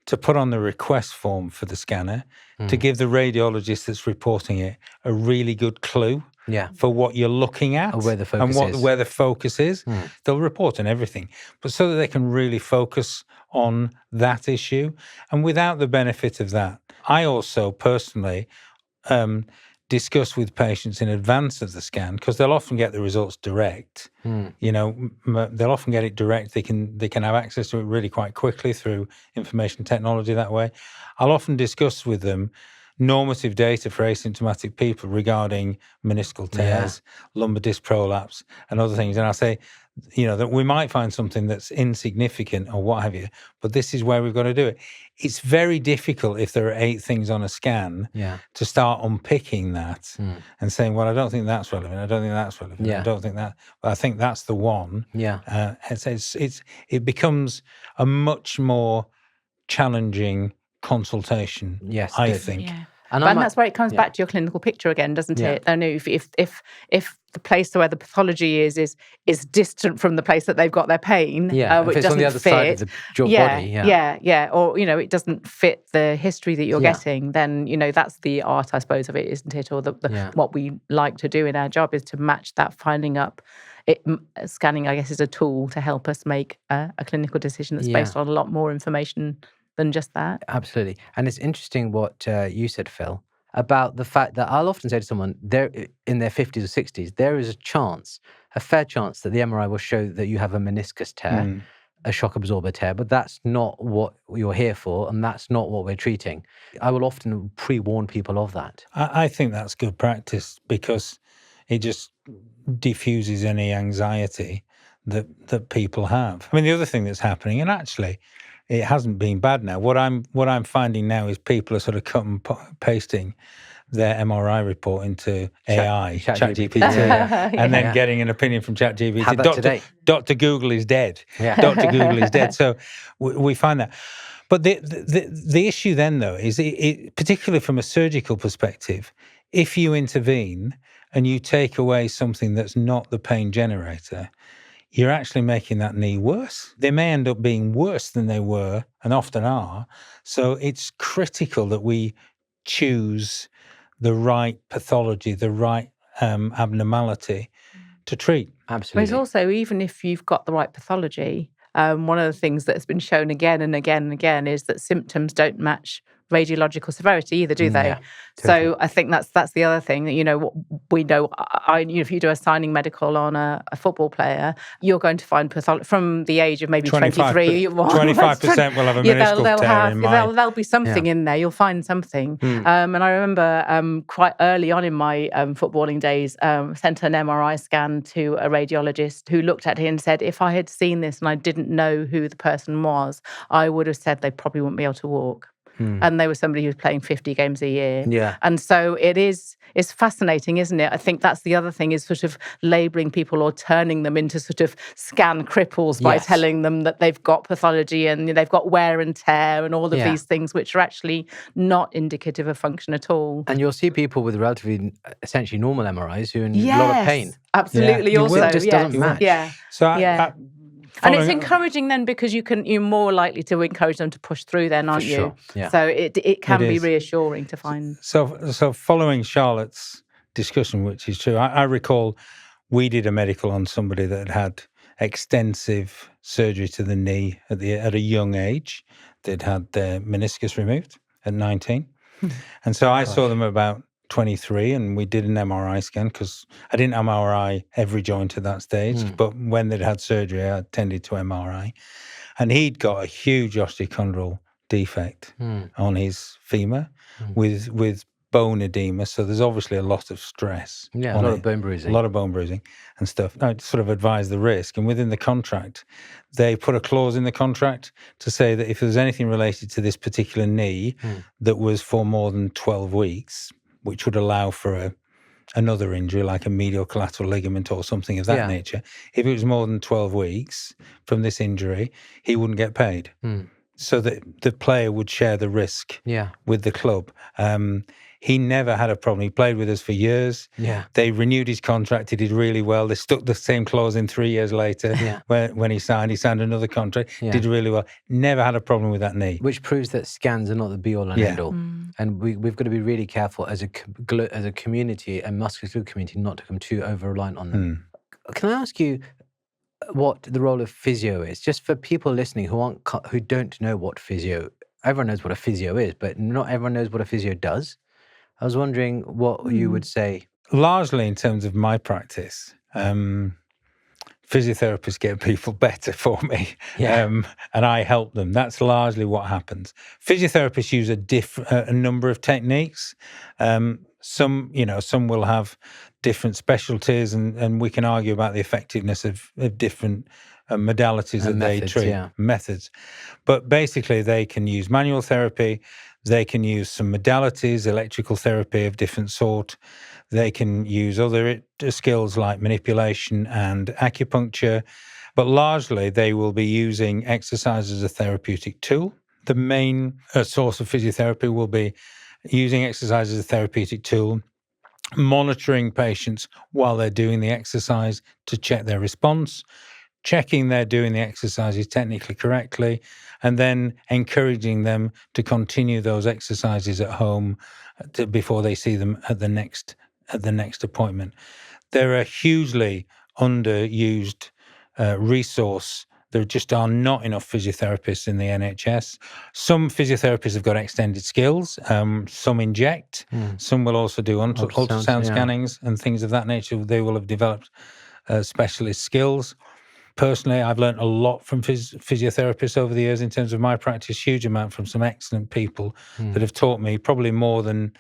to put on the request form for the scanner, to give the radiologist that's reporting it a really good clue for what you're looking at or where the focus and where the focus is. They'll report on everything, but so that they can really focus on that issue. And without the benefit of that, I also personally discuss with patients in advance of the scan, because they'll often get the results direct. They'll often get it direct. They can have access to it really quite quickly through information technology that way. I'll often discuss with them normative data for asymptomatic people regarding meniscal tears, lumbar disc prolapse, and other things. And I'll say, that we might find something that's insignificant or what have you, but this is where we've got to do it. It's very difficult if there are 8 things on a scan to start unpicking that and saying, well, I don't think that's relevant. I don't think that's relevant. I don't think that, but I think that's the one. It becomes a much more challenging consultation, I think. And that's where it comes back to your clinical picture again, doesn't it? I know if the place where the pathology is distant from the place that they've got their pain, which doesn't on the other side of your body, or it doesn't fit the history that you're getting, then that's the art, I suppose, of it, isn't it? Or what we like to do in our job is to match that finding up. Scanning, I guess, is a tool to help us make a clinical decision that's based on a lot more information than just that. Absolutely. And it's interesting what you said, Phil, about the fact that I'll often say to someone, they're in their 50s or 60s, there is a fair chance that the MRI will show that you have a meniscus tear, a shock absorber tear, but that's not what you're here for, and that's not what we're treating. I will often pre-warn people of that. I think that's good practice, because it just diffuses any anxiety that people have. I mean, the other thing that's happening, and actually it hasn't been bad now. What I'm finding now is people are sort of cut and pasting their MRI report into AI, ChatGPT, and then getting an opinion from ChatGPT. Dr. Google is dead. Dr. Google is dead. So we find that. But the issue then, though, is particularly from a surgical perspective, if you intervene and you take away something that's not the pain generator, you're actually making that knee worse. They may end up being worse than they were, and often are. So it's critical that we choose the right pathology, the right abnormality to treat. Absolutely. But it's also, even if you've got the right pathology, one of the things that has been shown again and again and again is that symptoms don't match radiological severity either, do they? Yeah, totally. So I think that's the other thing that, what we know. If you do a signing medical on a football player, you're going to find from the age of maybe 23. 25% will have a meniscal tear there'll be something in there. You'll find something. And I remember quite early on in my footballing days, sent an MRI scan to a radiologist who looked at it and said, if I had seen this and I didn't know who the person was, I would have said they probably wouldn't be able to walk. And they were somebody who was playing 50 games a year. Yeah. And so it's fascinating, isn't it? I think that's the other thing, is sort of labelling people or turning them into sort of scan cripples by telling them that they've got pathology and they've got wear and tear and all of these things, which are actually not indicative of function at all. And you'll see people with relatively, essentially normal MRIs who are in a lot of pain. Absolutely. Yeah. Also, it just doesn't match. Yeah. So and it's encouraging then, because you're more likely to encourage them to push through then, aren't you? Yeah. So it can be reassuring to find. So following Charlotte's discussion, which is true, I recall we did a medical on somebody that had extensive surgery to the knee at a young age. They'd had their meniscus removed at 19. And so I saw them about 23, and we did an MRI scan, because I didn't MRI every joint at that stage, but when they'd had surgery, I tended to MRI. And he'd got a huge osteochondral defect on his femur with bone edema. So there's obviously a lot of stress. Yeah, a lot of bone bruising. A lot of bone bruising and stuff. I sort of advised the risk. And within the contract, they put a clause in the contract to say that if there's anything related to this particular knee that was for more than 12 weeks, which would allow for another injury like a medial collateral ligament or something of that nature. If it was more than 12 weeks from this injury, he wouldn't get paid. So that the player would share the risk with the club. He never had a problem. He played with us for years. Yeah. They renewed his contract. He did really well. They stuck the same clause in 3 years later when he signed another contract. Did really well. Never had a problem with that knee. Which proves that scans are not the be-all and end-all. And we've got to be really careful as a community, a musculoskeletal community, not to become too over-reliant on them. Can I ask you what the role of physio is? Just for people listening who don't know what physio... Everyone knows what a physio is, but not everyone knows what a physio does. I was wondering what you would say. Largely in terms of my practice, physiotherapists get people better for me, and I help them. That's largely what happens. Physiotherapists use a number of techniques. Some will have different specialties, and we can argue about the effectiveness of different modalities that they treat, methods. But basically, they can use manual therapy. They can use some modalities, electrical therapy of different sort. They can use other skills like manipulation and acupuncture. But largely, they will be using exercise as a therapeutic tool. The main source of physiotherapy will be using exercise as a therapeutic tool, monitoring patients while they're doing the exercise to check their response, checking they're doing the exercises technically correctly, and then encouraging them to continue those exercises at home before they see them at the next appointment. They're a hugely underused resource. There just are not enough physiotherapists in the NHS. Some physiotherapists have got extended skills. Some inject. Some will also do ultrasound scannings and things of that nature. They will have developed specialist skills. Personally, I've learned a lot from physiotherapists over the years in terms of my practice, huge amount from some excellent people that have taught me, probably more than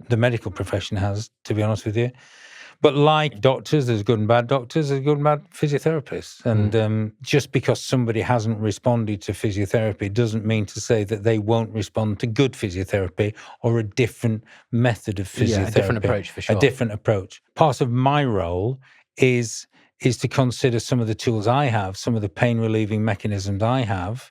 the medical profession has, to be honest with you. But like doctors, there's good and bad doctors, there's good and bad physiotherapists. And just because somebody hasn't responded to physiotherapy doesn't mean to say that they won't respond to good physiotherapy or a different method of physiotherapy. Yeah, a different approach, for sure. A different approach. Part of my role is to consider some of the tools I have, some of the pain-relieving mechanisms I have,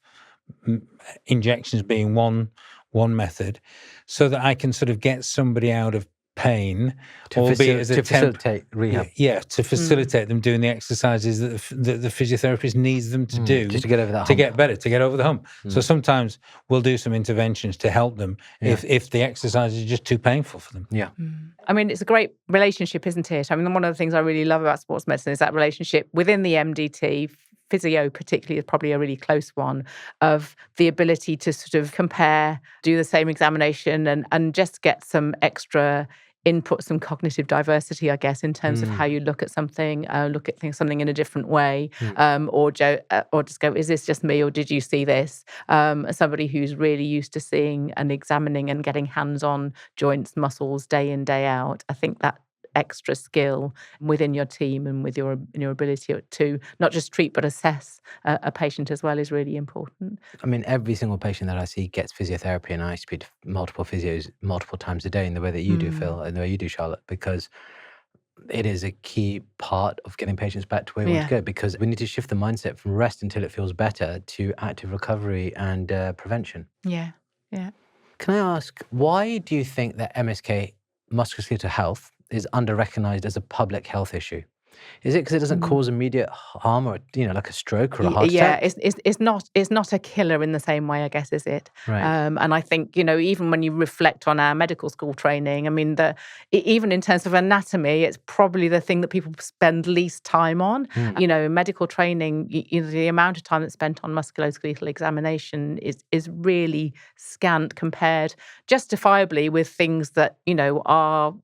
injections being one method, so that I can sort of get somebody out of pain, to facilitate rehab. To facilitate them doing the exercises that the physiotherapist needs them to do. Just to get over that hump. To get better, to get over the hump. So sometimes we'll do some interventions to help them if the exercise is just too painful for them. Yeah. I mean, it's a great relationship, isn't it? I mean, one of the things I really love about sports medicine is that relationship within the MDT, physio particularly is probably a really close one, of the ability to sort of compare, do the same examination and just get some extra input, some cognitive diversity, I guess, in terms of how you look at something, something in a different way, or just go, is this just me or did you see this? As somebody who's really used to seeing and examining and getting hands-on joints, muscles, day in, day out, I think that extra skill within your team and with your ability to not just treat but assess a patient as well is really important. I mean, every single patient that I see gets physiotherapy, and I speak to multiple physios multiple times a day in the way that you do, Phil, and the way you do, Charlotte, because it is a key part of getting patients back to where we want to go, because we need to shift the mindset from rest until it feels better to active recovery and prevention. Yeah. Can I ask, why do you think that MSK, musculoskeletal health, is under-recognized as a public health issue? Is it because it doesn't cause immediate harm, or like a stroke or a heart attack? It's not a killer in the same way, I guess, is it? Right. And I think even when you reflect on our medical school training, I mean, even in terms of anatomy, it's probably the thing that people spend least time on. In medical training, the amount of time that's spent on musculoskeletal examination is really scant compared, justifiably, with things that are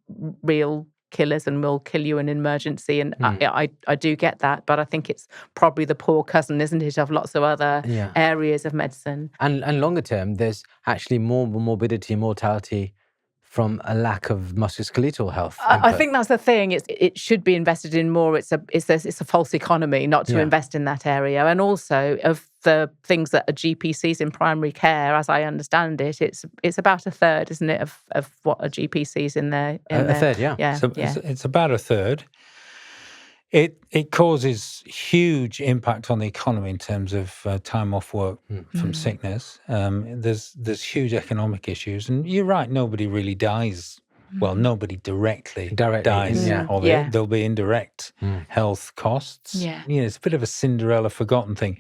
real killers and will kill you in emergency. And I do get that, but I think it's probably the poor cousin, isn't it, of lots of other areas of medicine. And longer term, there's actually more morbidity and mortality from a lack of musculoskeletal health. I think that's the thing. It should be invested in more. It's a false economy not to invest in that area. And also, of the things that a GP sees in primary care, as I understand it, it's about a third, isn't it, of what a GP sees in their... A third, yeah. So it's about a third. It causes huge impact on the economy in terms of time off work from sickness. There's huge economic issues, and you're right. Nobody really dies. Well, nobody directly dies of it. There'll be indirect health costs. Yeah. It's a bit of a Cinderella forgotten thing.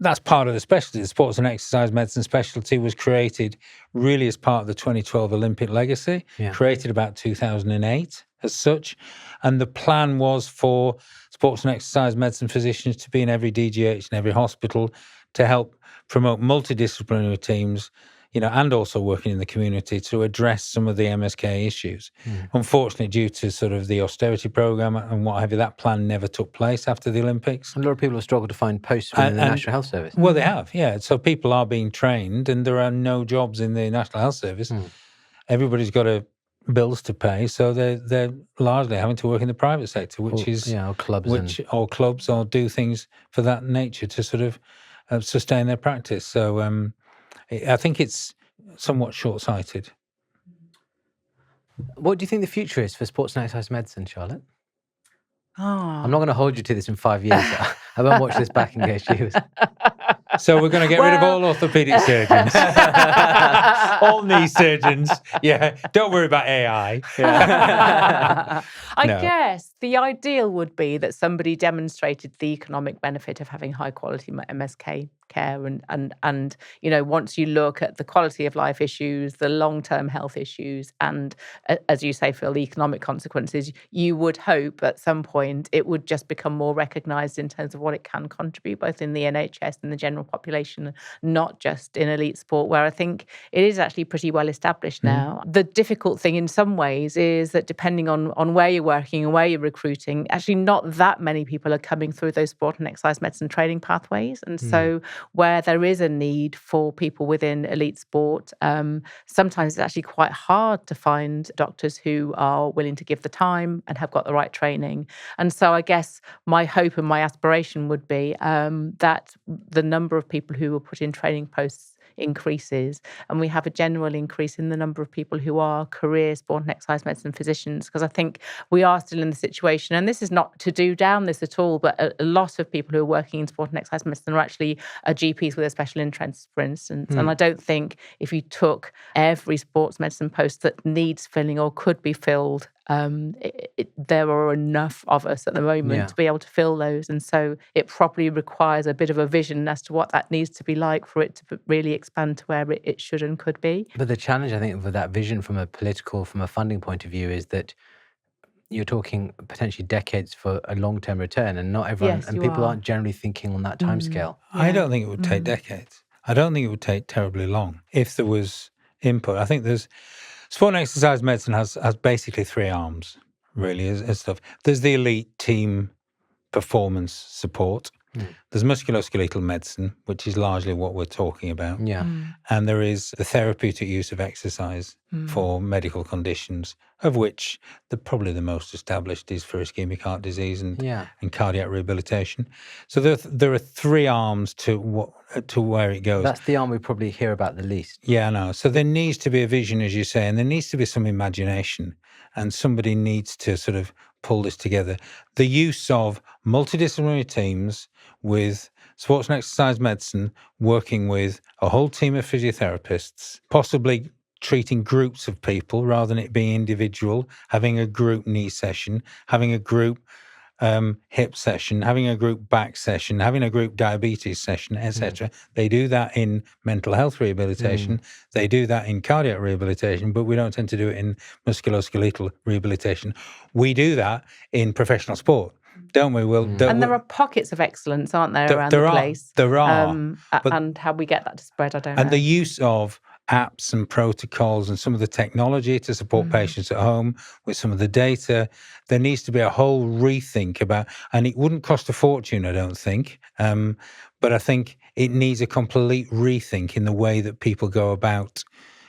That's part of the specialty. The sports and exercise medicine specialty was created really as part of the 2012 Olympic legacy, created about 2008 as such. And the plan was for sports and exercise medicine physicians to be in every DGH and every hospital to help promote multidisciplinary teams, and also working in the community to address some of the MSK issues. Unfortunately, due to sort of the austerity program and what have you, that plan never took place after the Olympics. A lot of people have struggled to find posts within the National Health Service. Well, they have, yeah. So people are being trained, and there are no jobs in the National Health Service. Everybody's got bills to pay, so they're largely having to work in the private sector, which is or clubs or do things for that nature to sort of sustain their practice. So I think it's somewhat short-sighted. What do you think the future is for sports and exercise medicine, Charlotte? Oh. I'm not going to hold you to this in 5 years. I won't watch this back in case you was... So we're going to get rid of all orthopaedic surgeons, all knee surgeons. Yeah, don't worry about AI. I guess the ideal would be that somebody demonstrated the economic benefit of having high quality MSK care, and once you look at the quality of life issues, the long-term health issues, and as you say, Phil, the economic consequences, you would hope at some point it would just become more recognised in terms of what it can contribute, both in the NHS and the general population, not just in elite sport, where I think it is actually pretty well established now. The difficult thing in some ways is that depending on where you're working and where you're recruiting, actually not that many people are coming through those sport and exercise medicine training pathways. And so where there is a need for people within elite sport, sometimes it's actually quite hard to find doctors who are willing to give the time and have got the right training. And so I guess my hope and my aspiration would be that the number of people who are put in training posts increases, and we have a general increase in the number of people who are career sport and exercise medicine physicians, because I think we are still in the situation, and this is not to do down this at all, but a lot of people who are working in sport and exercise medicine are actually GPs with a special interest, for instance. And I don't think if you took every sports medicine post that needs filling or could be filled, there are enough of us at the moment to be able to fill those. And so it probably requires a bit of a vision as to what that needs to be like for it to really expand to where it should and could be. But the challenge, I think, with that vision from a funding point of view is that you're talking potentially decades for a long-term return, and not everyone, and people aren't generally thinking on that timescale. I don't think it would take decades. I don't think it would take terribly long if there was input. I think sport and exercise medicine has basically three arms, really, as stuff. There's the elite team performance support. There's musculoskeletal medicine, which is largely what we're talking about. And there is the therapeutic use of exercise for medical conditions, of which probably the most established is for ischemic heart disease and cardiac rehabilitation. So there are three arms to where it goes. That's the arm we probably hear about the least. Yeah, I know. So there needs to be a vision, as you say, and there needs to be some imagination, and somebody needs to sort of pull this together. The use of multidisciplinary teams with sports and exercise medicine working with a whole team of physiotherapists, possibly treating groups of people rather than it being individual, having a group knee session, having a group hip session, having a group back session, having a group diabetes session, etc. They do that in mental health rehabilitation. They do that in cardiac rehabilitation, but we don't tend to do it in musculoskeletal rehabilitation. We do that in professional sport, don't we? And there are pockets of excellence, aren't there, around the place? There are. And how we get that to spread, I don't know. And the use of apps and protocols and some of the technology to support patients at home with some of the data, there needs to be a whole rethink about, and it wouldn't cost a fortune, I don't think, but I think it needs a complete rethink in the way that people go about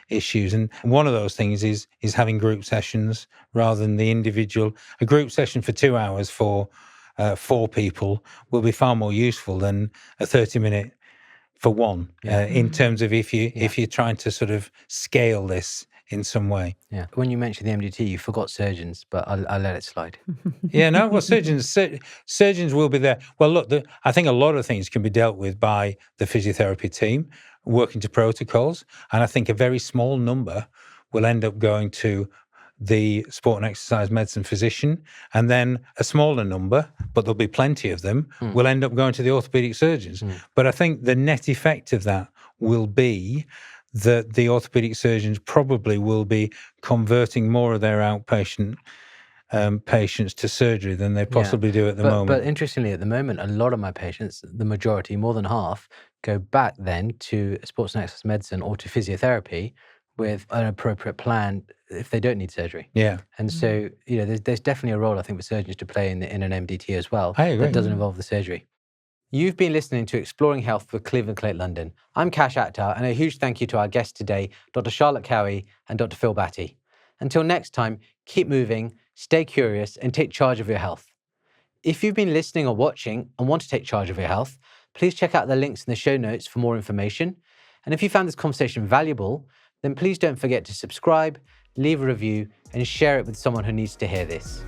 issues. And one of those things is having group sessions rather than the individual. A group session for 2 hours for 4 people will be far more useful than a 30-minute for one, in terms of if you're trying to sort of scale this in some way. Yeah. When you mentioned the MDT, you forgot surgeons, but I'll let it slide. Well, surgeons will be there. Well, look, I think a lot of things can be dealt with by the physiotherapy team working to protocols, and I think a very small number will end up going to the sport and exercise medicine physician, and then a smaller number, but there'll be plenty of them, will end up going to the orthopaedic surgeons. But I think the net effect of that will be that the orthopaedic surgeons probably will be converting more of their outpatient patients to surgery than they possibly do at the moment. But interestingly, at the moment, a lot of my patients, the majority, more than half, go back then to sports and exercise medicine or to physiotherapy with an appropriate plan if they don't need surgery. And so, there's definitely a role, I think, for surgeons to play in an MDT as well. I agree. That doesn't involve the surgery. You've been listening to Exploring Health with Cleveland Clinic London. I'm Kash Akhtar, and a huge thank you to our guests today, Dr. Charlotte Cowie and Dr. Phil Batty. Until next time, keep moving, stay curious, and take charge of your health. If you've been listening or watching and want to take charge of your health, please check out the links in the show notes for more information. And if you found this conversation valuable, then please don't forget to subscribe, leave a review, and share it with someone who needs to hear this.